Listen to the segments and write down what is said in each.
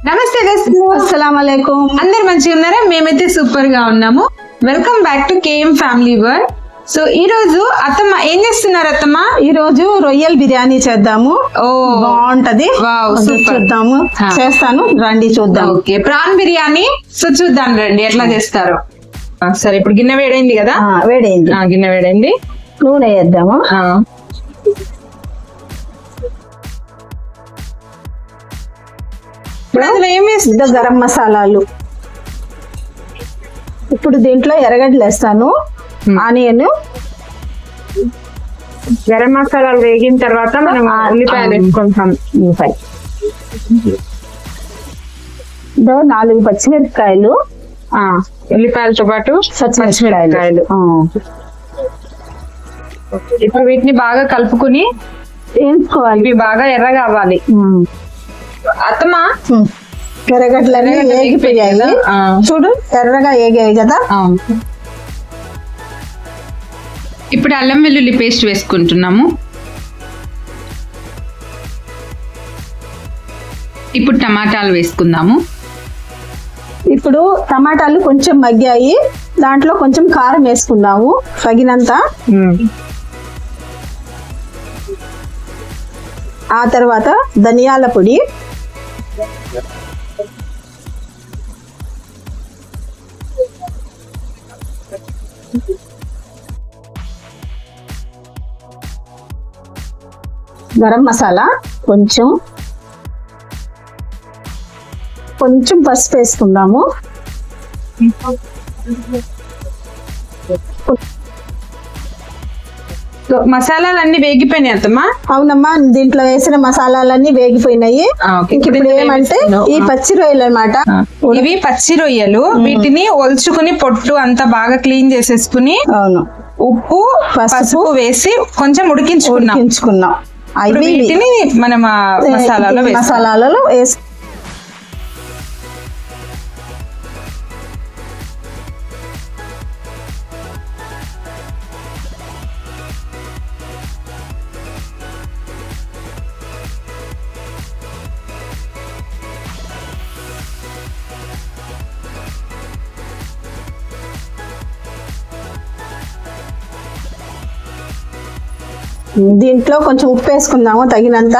నమస్తే అస్సలాముఅలైకుం. అందరు మంచిగా ఉన్నారా? మేమైతే సూపర్ గా ఉన్నాము. Welcome back to KM family world. So ఈ రోజు అత్తమ్మ ఏం చేస్తున్నారు? అత్తమ్మ ఈ రోజు రొయ్యల్ బిర్యానీ చేద్దాము. ఓ బాగుంటది, చూద్దాము. చేస్తాను, రండి చూద్దాం. Okay, PRAN biryani. సో చూద్దాం రండి ఎట్లా చేస్తారు. సరే, ఇప్పుడు గిన్నె వేడైంది కదా? వేడైంది. గిన్నె వేడైంది. నూనె వేద్దాము. ఇప్పుడు అందులో ఏం వేస్తుంది? గరం మసాలాలు. ఇప్పుడు దీంట్లో ఎర్రగడ్డలు వేస్తాను, ఆనియన్. గరం మసాలాలు వేగిన తర్వాత మనం ఉల్లిపాయలు వేసుకుంటాం. ఉల్లిపాయ 4 పచ్చిమిరపకాయలు, ఉల్లిపాయలతో పాటు పచ్చిమిరపకాయలు. ఇప్పుడు వీటిని బాగా కలుపుకుని వేసుకోవాలి. ఇవి బాగా ఎర్రగా అవ్వాలి. అత్తమ్మ, ఎర్రగడ్డలన్నీ వేగిపోయాయి చూడు, ఎర్రగా వేగాయి కదా. ఇప్పుడు అల్లం వెల్లుల్లి పేస్ట్ వేసుకుంటున్నాము. ఇప్పుడు టమాటాలు వేసుకుందాము. ఇప్పుడు టమాటాలు కొంచెం మగ్గాయి, దాంట్లో కొంచెం కారం వేసుకుందాము తగినంత. ఆ తర్వాత ధనియాల పొడి, గరం మసాలా, కొంచెం పసుపు వేసుకుందాము. మసాలాలన్నీ వేగిపోయినాయి అత్తమ్మ? అవునమ్మా, దీంట్లో వేసిన మసాలాలన్నీ వేగిపోయినాయి. ఇప్పుడు ఏమంటే ఈ పచ్చి రొయ్యలు అన్నమాట. ఇవి పచ్చి రొయ్యలు. వీటిని ఒలుచుకుని పొట్టు అంతా బాగా క్లీన్ చేసేసుకుని, అవును, ఉప్పు పసుపు వేసి కొంచెం ఉడికించుకున్నాం. వీటిని మనం మసాలాలలో వేసి దీంట్లో కొంచెం ఉప్పు వేసుకుందాము తగినంత.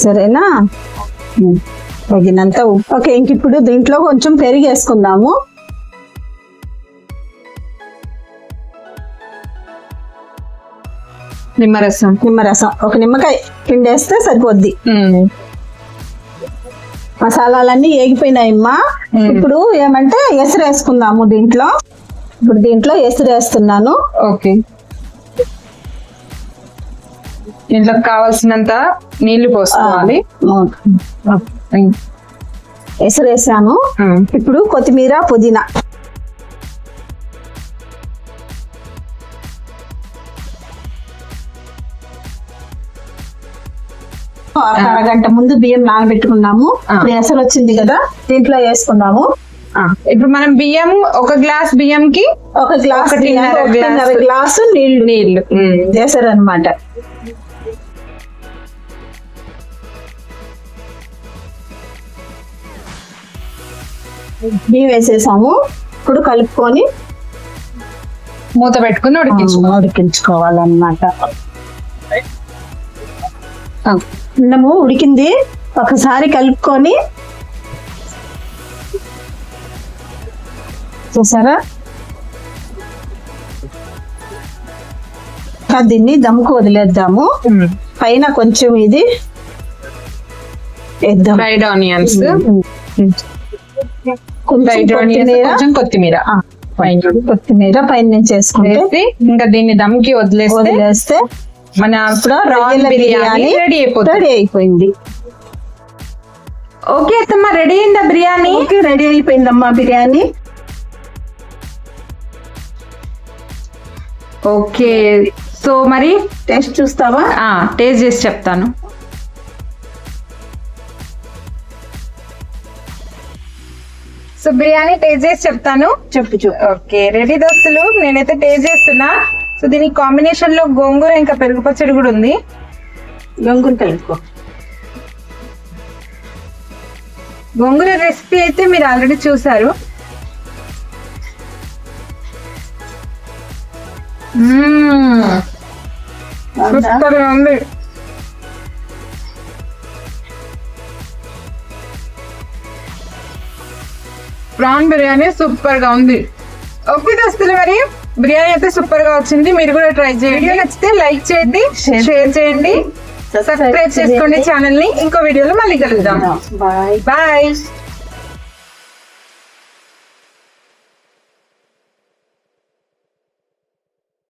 సరేనా? తగినంత ఉప్పు. ఓకే, ఇంక ఇప్పుడు దీంట్లో కొంచెం పెరుగు వేసుకుందాము. నిమ్మరసం ఒక నిమ్మకాయ పిండేస్తే సరిపోద్ది. మసాలాలన్నీ వేగిపోయినాయమ్మా. ఇప్పుడు ఏమంటే ఎసురు వేసుకుందాము దీంట్లో. ఇప్పుడు దీంట్లో ఎసురు వేస్తున్నాను. ఓకే, దీంట్లో కావాల్సినంత నీళ్లు పోసుకోవాలి. ఎసురు వేసాను. ఇప్పుడు కొత్తిమీర, పుదీనా. అరగంట ముందు బియ్యం నానబెట్టుకున్నాము. ఎసరు వచ్చింది కదా, దీంట్లో వేసుకున్నాము. ఇప్పుడు మనం బియ్యం, 1 గ్లాస్ బియ్యంకి 1 గ్లాసు నీళ్లు వేసారు అనమాట. బియ్యం వేసేసాము. ఇప్పుడు కలుపుకొని మూత పెట్టుకుని ఉడికించుకోవాలన్నమాట. అన్నము ఉడికింది, ఒకసారి కలుపుకొని చూసారా, దీన్ని దమ్ముకు వదిలేద్దాము. పైన కొంచెం ఇది వేద్దాం, ఫ్రైడ్ ఆనియన్స్, కొత్తిమీర పైన నుంచి వేసుకుంటే ఇంకా దీన్ని దమ్కి వదిలేస్తే మన రొయ్యల బిర్యానీ రెడీ అయిపోయింది. ఓకే అత్తమ్మ, రెడీ అయిందా బిర్యానీ? రెడీ అయిపోయిందమ్మా బిర్యానీ. ఓకే, సో మరి టేస్ట్ చూస్తావా? టేస్ట్ చేసి చెప్తాను. సో బిర్యానీ టేస్ట్ చేసి చెప్తాను. చెప్పు. ఓకే, రెడీ దోస్తులు, నేనైతే టేస్ట్ చేస్తున్నా. సో దీనికి కాంబినేషన్ లో గోంగూర ఇంకా పెరుగు పచ్చడి కూడా ఉంది. గోంగూర కలుపుకో. గోంగూర రెసిపీ అయితే మీరు ఆల్రెడీ చూసారు. సూపర్ గా ఉంది. ప్రాన్ బిర్యానీ సూపర్ గా ఉంది. ఓకే దోస్తులు, మరి బిర్యానీ అయితే సూపర్ గా వచ్చింది. మీరు కూడా ట్రై చేయండి. వీడియో నచ్చితే లైక్ చేయండి, షేర్ చేయండి, సబ్స్క్రైబ్ చేసుకోండి ఛానల్ ని. ఇంకో వీడియోలో మళ్ళీ కలుద్దాం. బాయ్. బాయ్.